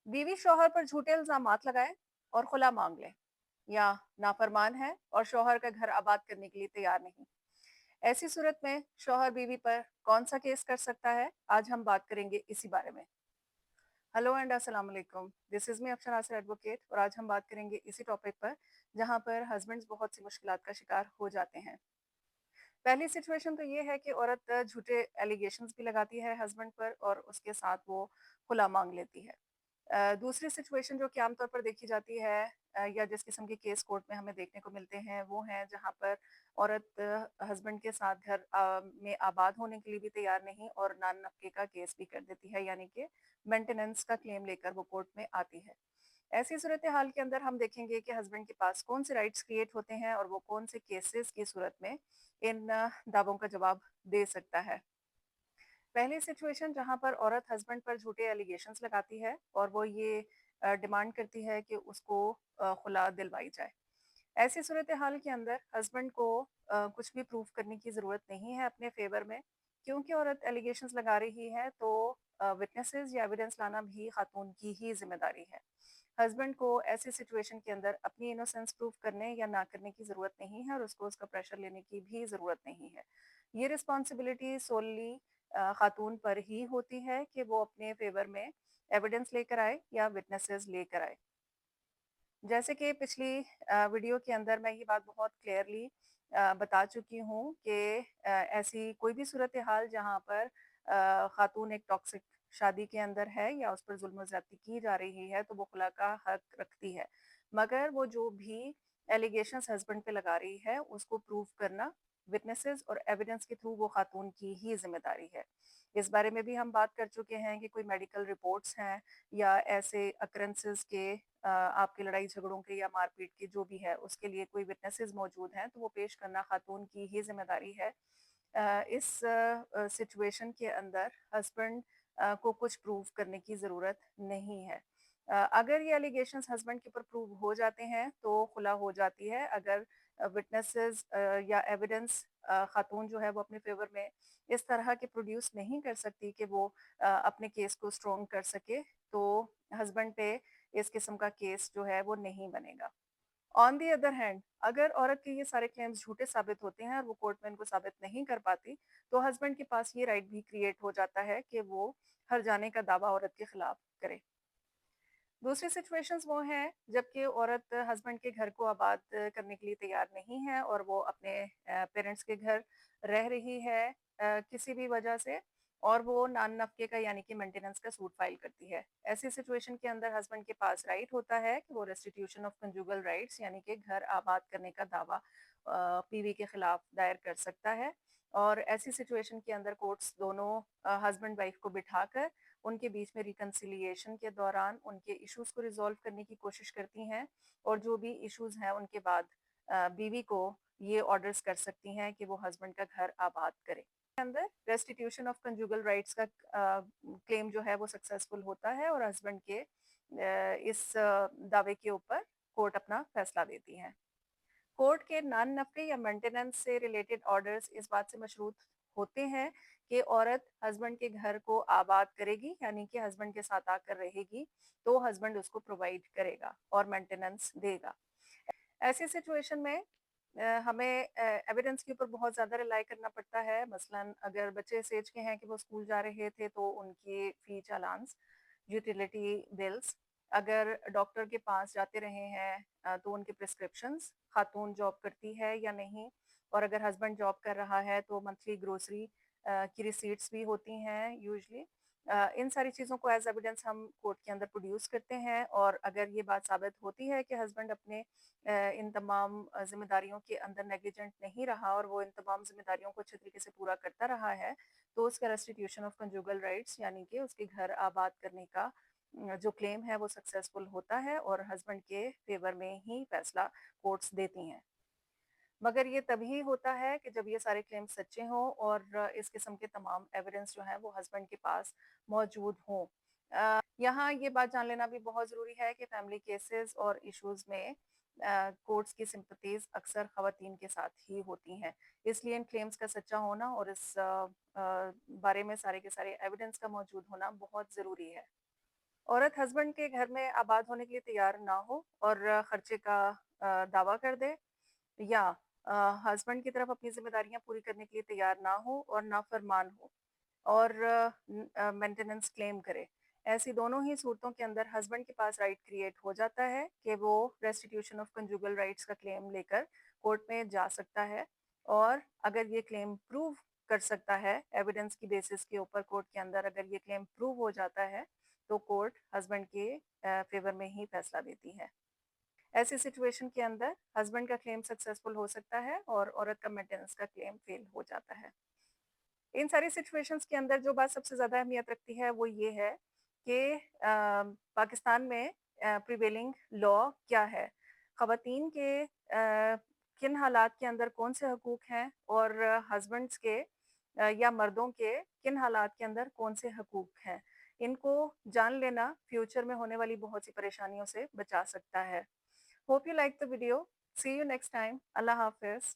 बीवी शौहर पर झूठे इल्जामात लगाए और खुला मांग ले, या नाफरमान है और शौहर का घर आबाद करने के लिए तैयार नहीं। ऐसी सूरत में शौहर बीवी पर कौन सा केस कर सकता है, आज हम बात करेंगे इसी बारे में। हेलो एंड अस्सलाम वालेकुम, this is me Afshar Nasir advocate, और आज हम बात करेंगे इसी टॉपिक पर जहां पर हस्बैंड्स बहुत सी मुश्किलात का शिकार हो जाते हैं। पहली सिचुएशन तो ये है कि औरत झूठे एलिगेशंस भी लगाती है हस्बैंड पर और उसके साथ वो खुला मांग लेती है। दूसरी सिचुएशन जो कि आमतौर पर देखी जाती है, या जिस किस्म के केस कोर्ट में हमें देखने को मिलते हैं, वो हैं जहाँ पर औरत हस्बैंड के साथ घर में आबाद होने के लिए भी तैयार नहीं और नान नफके का केस भी कर देती है, यानी कि मेंटेनेंस का क्लेम लेकर वो कोर्ट में आती है। ऐसी सूरत हाल के अंदर हम देखेंगे कि हस्बैंड के पास कौन से राइट्स क्रिएट होते हैं और वो कौन से केसेस की सूरत में इन दावों का जवाब दे सकता है। पहली सिचुएशन जहां पर औरत हस्बैंड पर झूठे एलिगेशंस लगाती है और वो ये डिमांड करती है कि उसको खुला दिलवाई जाए। ऐसी सूरत हाल के अंदर हस्बैंड को कुछ भी प्रूफ करने की ज़रूरत नहीं है अपने फेवर में, क्योंकि औरत एलिगेशंस लगा रही है तो विटनेसेस या एविडेंस लाना भी खातून की ही जिम्मेदारी है। हस्बैंड को ऐसी सिचुएशन के अंदर अपनी इनोसेंस प्रूफ करने या ना करने की ज़रूरत नहीं है और उसको उसका प्रेशर लेने की भी ज़रूरत नहीं है। ये रिस्पॉन्सिबिलिटी सोलली खातून पर ही होती है कि वो अपने फेवर में एविडेंस लेकर आए या विटनेसेस लेकर आए। जैसे कि पिछली वीडियो के अंदर मैं ये बात बहुत क्लियरली बता चुकी हूँ कि ऐसी कोई भी सूरत हाल जहाँ पर खातून एक टॉक्सिक शादी के अंदर है या उस पर जुल्म ज्यादती की जा रही है तो वो खुला का हक रखती है, मगर वो जो भी एलिगेशंस हस्बैंड पे लगा रही है उसको प्रूव करना विटनेसेस और एविडेंस के थ्रू वो खातून की ही जिम्मेदारी है। इस बारे में भी हम बात कर चुके हैं कि कोई मेडिकल रिपोर्ट्स हैं या ऐसे अक्रेंसेस के आपके लड़ाई झगड़ों के या मारपीट के जो भी है उसके लिए कोई विटनेसेस मौजूद हैं तो वो पेश करना खातून की ही जिम्मेदारी है। इस सिचुएशन के अंदर हस्बैंड को कुछ प्रूव करने की ज़रूरत नहीं है। अगर ये एलिगेशंस हस्बैंड के ऊपर प्रूव हो जाते हैं तो खुला हो जाती है। अगर विटनेसेस या एविडेंस खातून जो है वो अपने फेवर में इस तरह के प्रोड्यूस नहीं कर सकती कि वो अपने केस को स्ट्रॉन्ग कर सके, तो हस्बैंड पे इस किस्म का केस जो है वो नहीं बनेगा। ऑन दी अदर हैंड, अगर औरत के ये सारे क्लेम्स झूठे साबित होते हैं और वो कोर्ट में इनको साबित नहीं कर पाती, तो हस्बैंड के पास ये राइट भी क्रिएट हो जाता है कि वो हर जाने का दावा औरत के खिलाफ करे। दूसरी सिचुएशंस वो हैं जबकि औरत हस्बैंड के घर को आबाद करने के लिए तैयार नहीं है और वो अपने पेरेंट्स के घर रह रही है किसी भी वजह से, और वो नान नफके का यानी कि मेंटेनेंस का सूट फाइल करती है। ऐसी सिचुएशन के अंदर हस्बैंड के पास राइट होता है कि वो रेस्टिट्यूशन ऑफ कंजुगल राइट्स यानी कि घर आबाद करने का दावा पीवी के खिलाफ दायर कर सकता है। और ऐसी सिचुएशन के अंदर कोर्ट्स दोनों हस्बैंड वाइफ को बिठाकर उनके बीच में रिकंसिलिएशन के दौरान उनके इश्यूज को रिजॉल्व करने की कोशिश करती हैं, और जो भी इश्यूज हैं उनके बाद बीवी को ये ऑर्डर्स कर सकती हैं कि वो हस्बैंड का घर आबाद करे। अंदर रेस्टिट्यूशन ऑफ कंजुगल राइट्स का क्लेम जो है वो सक्सेसफुल होता है और हस्बैंड के इस दावे के ऊपर कोर्ट अपना फैसला देती है। कोर्ट के नान नफके या मेंटेनेंस से रिलेटेड ऑर्डर्स इस बात से मशरूत होते हैं कि औरत हस्बैंड के घर को आबाद करेगी, यानी कि हस्बैंड के साथ आकर रहेगी, तो हस्बैंड उसको प्रोवाइड करेगा और मेंटेनेंस देगा। ऐसी सिचुएशन में हमें एविडेंस के ऊपर बहुत ज़्यादा रिलाई करना पड़ता है। मसलन अगर बच्चे इस एज के हैं कि वो स्कूल जा रहे थे तो उनकी फी चालान्स, यूटिलिटी बिल्स, अगर डॉक्टर के पास जाते रहे हैं तो उनके प्रिस्क्रिप्शंस, खातून जॉब करती है या नहीं, और अगर हस्बैंड जॉब कर रहा है तो मंथली ग्रोसरी की रिसीट्स भी होती हैं यूजुअली। इन सारी चीज़ों को एज एविडेंस हम कोर्ट के अंदर प्रोड्यूस करते हैं, और अगर ये बात साबित होती है कि हस्बैंड अपने इन तमाम जिम्मेदारियों के अंदर नेग्लिजेंट नहीं रहा और वो इन तमाम जिम्मेदारियों को अच्छे तरीके से पूरा करता रहा है, तो उसका रेस्टिट्यूशन ऑफ कंजुगल राइट्स यानी कि उसके घर आबाद करने का जो क्लेम है वो सक्सेसफुल होता है और हस्बैंड के फेवर में ही फैसला कोर्ट्स देती हैं। मगर ये तभी होता है कि जब ये सारे क्लेम सच्चे हों और इस किस्म के तमाम एविडेंस जो हैं वो हस्बैंड के पास मौजूद हों। यहाँ ये बात जान लेना भी बहुत ज़रूरी है कि फैमिली केसेस और इश्यूज में कोर्ट्स की सिंपथीज अक्सर खवातीन के साथ ही होती हैं। इसलिए इन क्लेम्स का सच्चा होना और इस बारे में सारे के सारे एविडेंस का मौजूद होना बहुत ज़रूरी है। औरत हस्बैंड के घर में आबाद होने के लिए तैयार ना हो और खर्चे का दावा कर दे, या हस्बैंड की तरफ अपनी ज़िम्मेदारियाँ पूरी करने के लिए तैयार ना हो और नाफरमान हो और मेंटेनेंस क्लेम करे। ऐसी दोनों ही सूरतों के अंदर हस्बैंड के पास राइट क्रिएट हो जाता है कि वो रेस्टिट्यूशन ऑफ कंजुगल राइट्स का क्लेम लेकर कोर्ट में जा सकता है, और अगर ये क्लेम प्रूव कर सकता है एविडेंस की बेसिस के ऊपर कोर्ट के अंदर, अगर ये क्लेम प्रूव हो जाता है तो कोर्ट हस्बैंड के फेवर में ही फैसला देती है। ऐसी सिचुएशन के अंदर हस्बैंड का क्लेम सक्सेसफुल हो सकता है और औरत का मेंटेनेंस का क्लेम फेल हो जाता है। इन सारी सिचुएशंस के अंदर जो बात सबसे ज़्यादा अहमियत रखती है वो ये है कि पाकिस्तान में प्रिवेलिंग लॉ क्या है, ख़वातीन के किन हालात के अंदर कौन से हकूक़ हैं और हस्बैंड्स के या मर्दों के किन हालात के अंदर कौन से हकूक़ हैं। इनको जान लेना फ्यूचर में होने वाली बहुत सी परेशानियों से बचा सकता है। Hope you like the video. See you next time. अल्लाह हाफ़िज़।